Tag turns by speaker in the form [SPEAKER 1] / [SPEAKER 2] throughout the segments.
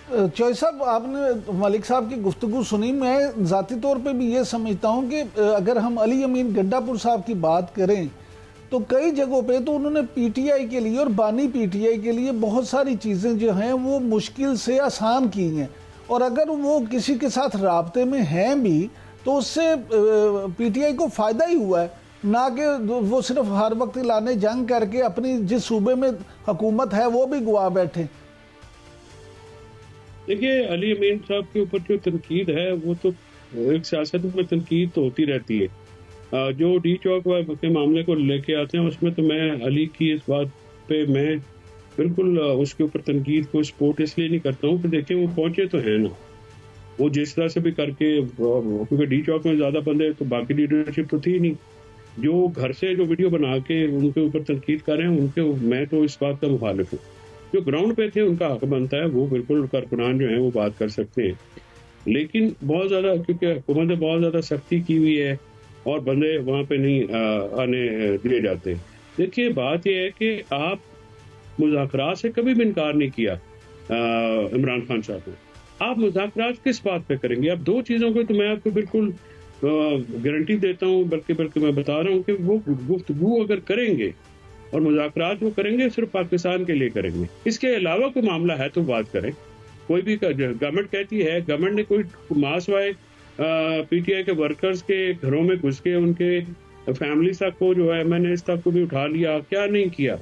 [SPEAKER 1] चौधरी साहब, आपने मलिक साहब की गुफ्तगू सुनी। मैं ज़ाती तौर पे भी ये समझता हूँ कि अगर हम अली अमीन गड्डापुर साहब की बात करें तो कई जगहों पे तो उन्होंने पीटीआई के लिए और बानी पीटीआई के लिए बहुत सारी चीज़ें जो हैं वो मुश्किल से आसान की हैं, और अगर वो किसी के साथ राब्ते में हैं भी तो उससे पीटीआई को फ़ायदा ही हुआ है, ना कि वो सिर्फ हर वक्त लाने जंग करके अपनी जिस सूबे में हुकूमत है वो भी गवा बैठे।
[SPEAKER 2] देखिए, अली अमीन साहब के ऊपर जो तनकीद है वो तो एक सियासत में तनकीद तो होती रहती है। जो डी चौक के मामले को लेके आते हैं उसमें तो मैं अली की इस बात पे मैं बिल्कुल उसके ऊपर तनकीद को सपोर्ट इसलिए नहीं करता हूँ कि देखिए वो पहुंचे तो है ना, वो जिस तरह से भी करके, क्योंकि डी चौक में ज्यादा बंदे तो बाकी लीडरशिप तो थी नहीं, जो घर से जो वीडियो बना के उनके ऊपर तनकीद कर रहे हैं उनके, मैं तो इस बात का मुखालिफ हूँ। जो ग्राउंड पे थे उनका हक बनता है, वो बिल्कुल कारकुनान जो है वो बात कर सकते हैं, लेकिन बहुत ज्यादा क्योंकि हुकूमत ने बहुत ज्यादा सख्ती की हुई है और बंदे वहां पे नहीं आने दिए जाते। देखिए, बात यह है कि आप मुज़ाकरात से कभी भी इनकार नहीं किया इमरान खान साहब ने। आप मुज़ाकरात किस बात पे करेंगे? आप दो चीज़ों को तो मैं आपको बिल्कुल गारंटी देता हूँ, बल्कि मैं बता रहा हूँ कि वो गुफ्तगू अगर करेंगे और मुज़ाकरात वो करेंगे सिर्फ पाकिस्तान के लिए करेंगे। इसके अलावा कोई मामला है तो बात करें। कोई भी गवर्नमेंट कहती है, गवर्नमेंट ने कोई मास वाए पीटीआई के वर्कर्स के घरों में घुस के उनके फैमिली तक को जो है मैंने इस तक को भी उठा लिया, क्या नहीं किया?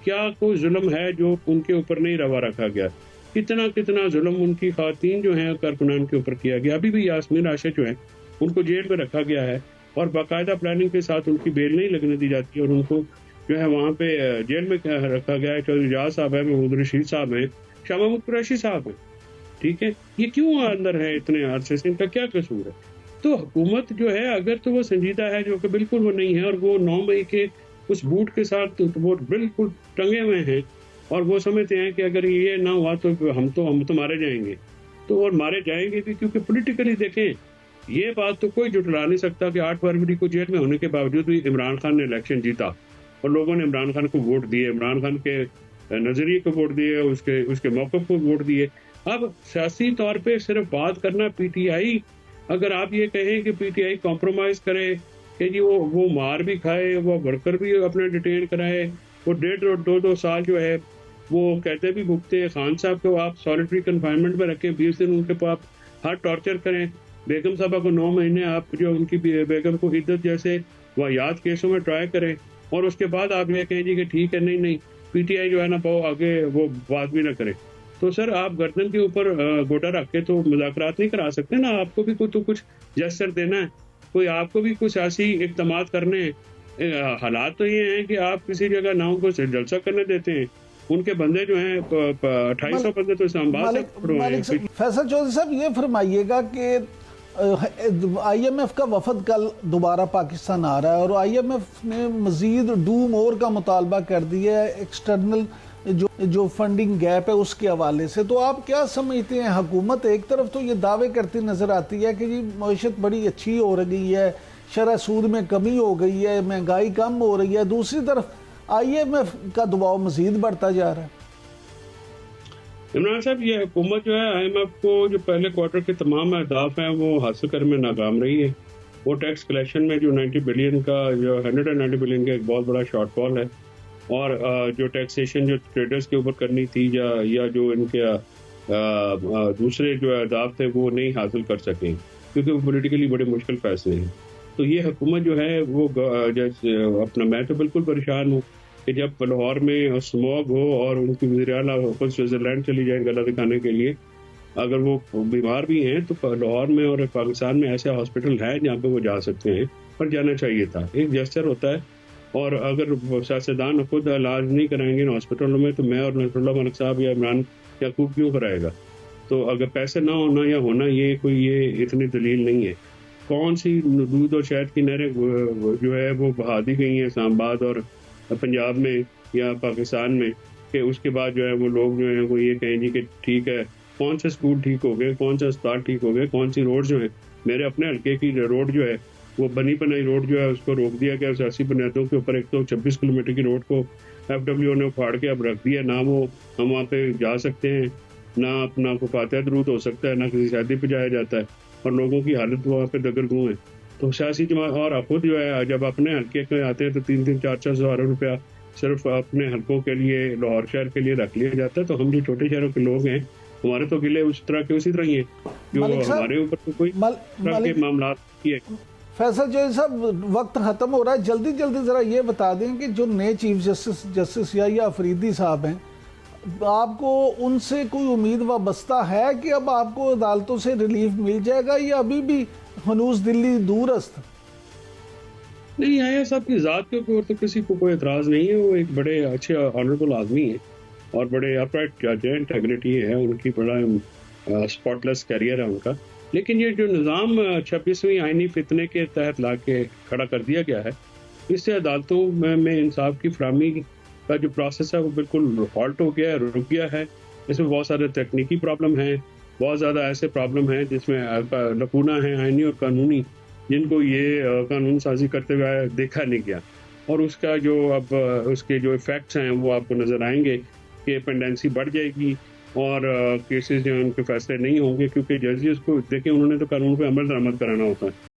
[SPEAKER 2] क्या कोई जुल्म है जो उनके ऊपर नहीं रवा रखा गया? कितना कितना जुल्म उनकी खातन जो है कारकुनान के ऊपर किया गया। अभी भी यास्मीन राशिद जो है उनको जेल में रखा गया है और बाकायदा प्लानिंग के साथ उनकी बेल नहीं लगने दी जाती और उनको जो है वहाँ पे जेल में रखा गया है। चौधरी इजाज साहब है, महमूद रशीद साहब है, शाह महमूद कुरैशी साहब है। ठीक है, ये क्यों अंदर है इतने अरसे से? इनका क्या कसूर है? तो हुकूमत जो है अगर तो वो संजीदा है, जो कि बिल्कुल वो नहीं है, और वो 9 मई के उस बूट के साथ तो वो बिल्कुल टंगे हुए हैं और वो समझते हैं कि अगर ये ना हुआ तो हम तो मारे जाएंगे। तो और मारे जाएंगे भी, क्योंकि पॉलिटिकली देखें ये बात तो कोई जुटला नहीं सकता कि 8 फरवरी को जेल में होने के बावजूद भी इमरान खान ने इलेक्शन जीता और लोगों ने इमरान खान को वोट दिए, इमरान खान के नजरिए को वोट दिए, उसके मौक़िफ़ को वोट दिए। अब सियासी तौर पे सिर्फ बात करना पीटीआई, अगर आप ये कहें कि पीटीआई कॉम्प्रोमाइज करे कि जी वो मार भी खाए, वो वर्कर भी अपने डिटेन कराए, वो 1.5-2 साल जो है वो कहते भी भुगते, खान साहब को आप सॉलिटरी कन्फाइनमेंट में रखें, 20 दिन उनके पास हर टॉर्चर करें, बेगम साहबा को 9 महीने आप जो उनकी बेगम को इद्दत जैसे वाहियात केसों में ट्राई करें और उसके बाद आप ये कहें जी कि ठीक है, नहीं पीटीआई जो है ना पाओ आगे वो बात भी ना करे। तो सर आप गर्दन के ऊपर गोटा रख के तो मुज़ाकरात नहीं करा सकते ना, आपको भी कुछ जेस्चर देना है, कोई आपको भी कुछ सियासी इक़दामात करने हैं। हालात तो ये हैं कि आप किसी जगह ना उनको जलसा करने देते हैं, उनके बंदे जो हैं 2800 बंदे तो इस्लामाबाद से।
[SPEAKER 1] फैसल चौधरी साहब, ये फरमाइएगा कि आईएमएफ का वफद कल दोबारा पाकिस्तान आ रहा है और आईएमएफ ने मजीद डू मोर का मुतालबा कर दिया है एक्सटर्नल जो फंडिंग गैप है उसके हवाले से। तो आप क्या समझते हैं? हुकूमत एक तरफ तो ये दावे करती नजर आती है कि जी मईशत बड़ी अच्छी हो रही है, शरह सूद में कमी हो गई है, महंगाई कम हो रही है, दूसरी तरफ आईएमएफ का दबाव मजीद बढ़ता जा रहा है।
[SPEAKER 2] इमरान साहब, ये हुकूमत जो है आईएमएफ को जो पहले क्वार्टर के तमाम अहदाफ हैं वो हासिल करने में नाकाम रही है। वो टैक्स कलेक्शन में जो 90 बिलियन का, जो 190 बिलियन का एक बहुत बड़ा शॉर्टफॉल है, और जो टैक्सेशन जो ट्रेडर्स के ऊपर करनी थी या जो इनके दूसरे जो अहदाफ थे वो नहीं हासिल कर सके क्योंकि वो पॉलिटिकली बड़े मुश्किल फैसले हैं। तो ये हुकूमत जो है वो जैसे अपना, मैं तो बिल्कुल परेशान हूँ कि जब लाहौर में स्मॉग हो और उनकी वज़ीर-ए-आला खुद स्विट्ज़रलैंड चली जाए गला दिखाने के लिए, अगर वो बीमार भी हैं तो लाहौर में और पाकिस्तान में ऐसे हॉस्पिटल है जहाँ पे वो जा सकते हैं, पर जाना चाहिए था। एक जेस्चर होता है, और अगर सियासतदान खुद इलाज नहीं कराएंगे इन हॉस्पिटलों में तो मैं और नसरुल्लाह मलिक साहब या इमरान याकूब क्यों कराएगा? तो अगर पैसे ना होना या होना ये इतनी दलील नहीं है। कौन सी दूध और शहद की नहरें जो है वो बहा दी गई हैं इस्लामाबाद और पंजाब में या पाकिस्तान में, कि उसके बाद जो है वो लोग जो है वो ये कहें जी कि ठीक है, कौन से स्कूल ठीक हो गए, कौन सा अस्पताल ठीक हो गए, कौन सी रोड जो है, मेरे अपने हल्के की रोड जो है वो बनी बनाई रोड जो है उसको रोक दिया गया सियासी बुनियादों के ऊपर। 126 किलोमीटर की रोड को FWO ने उखाड़ के अब रख दिया ना, वो हम वहाँ पे जा सकते हैं ना अपना को फातिहा दरूद हो सकता है, ना किसी शादी पे जाया जाता है, और लोगों की हालत वहाँ पे दगरगूं है। तो सियासी जमात और खुद जो है जब अपने हल्के में आते हैं तो 3-4 हज़ार रुपया सिर्फ अपने हल्कों के लिए, लाहौर शहर के लिए रख लिया जाता है। तो हम जो छोटे शहरों के लोग हैं, हमारे तो गिले उस तरह के उसी तरह ही हैं, जो
[SPEAKER 1] मलिक साहब,
[SPEAKER 2] हमारे ऊपर तो कोई तरह के मामला ही है।
[SPEAKER 1] फैसल जो साहब, वक्त खत्म हो रहा है, जल्दी जल्दी जरा ये बता दें कि जो नए चीफ जस्टिस या अफरीदी साहब हैं, आपको उनसे कोई उम्मीद वाबस्ता है कि अब आपको अदालतों से रिलीफ मिल जाएगा या अभी भी हनूस दिल्ली दूरस्त?
[SPEAKER 2] नहीं, आया साहब की ज़ात के ऊपर तो किसी को कोई एतराज़ नहीं है। वो एक बड़े अच्छे ऑनरेबल आदमी हैं और बड़े अपराइट जज हैं, इंटेग्रिटी है उनकी, बड़ा स्पॉटलेस करियर है उनका। लेकिन ये जो निज़ाम 26वीं आईनी फितने के तहत ला के खड़ा कर दिया गया है, इससे अदालतों में इंसाफ की फराहमी का जो प्रोसेस है वो बिल्कुल हॉल्ट हो गया है, रुक गया है। इसमें बहुत सारे तकनीकी प्रॉब्लम हैं, बहुत ज़्यादा ऐसे प्रॉब्लम हैं जिसमें लकूना है आईनी और कानूनी, जिनको ये कानून साजी करते हुए देखा नहीं गया। और उसका जो अब उसके जो इफ़ेक्ट्स हैं वो आपको नज़र आएंगे कि पेंडेंसी बढ़ जाएगी और केसेस जो हैं उनके फैसले नहीं होंगे, क्योंकि जजेस को देखिए उन्होंने तो कानून पे अमल दरामद कराना होता है।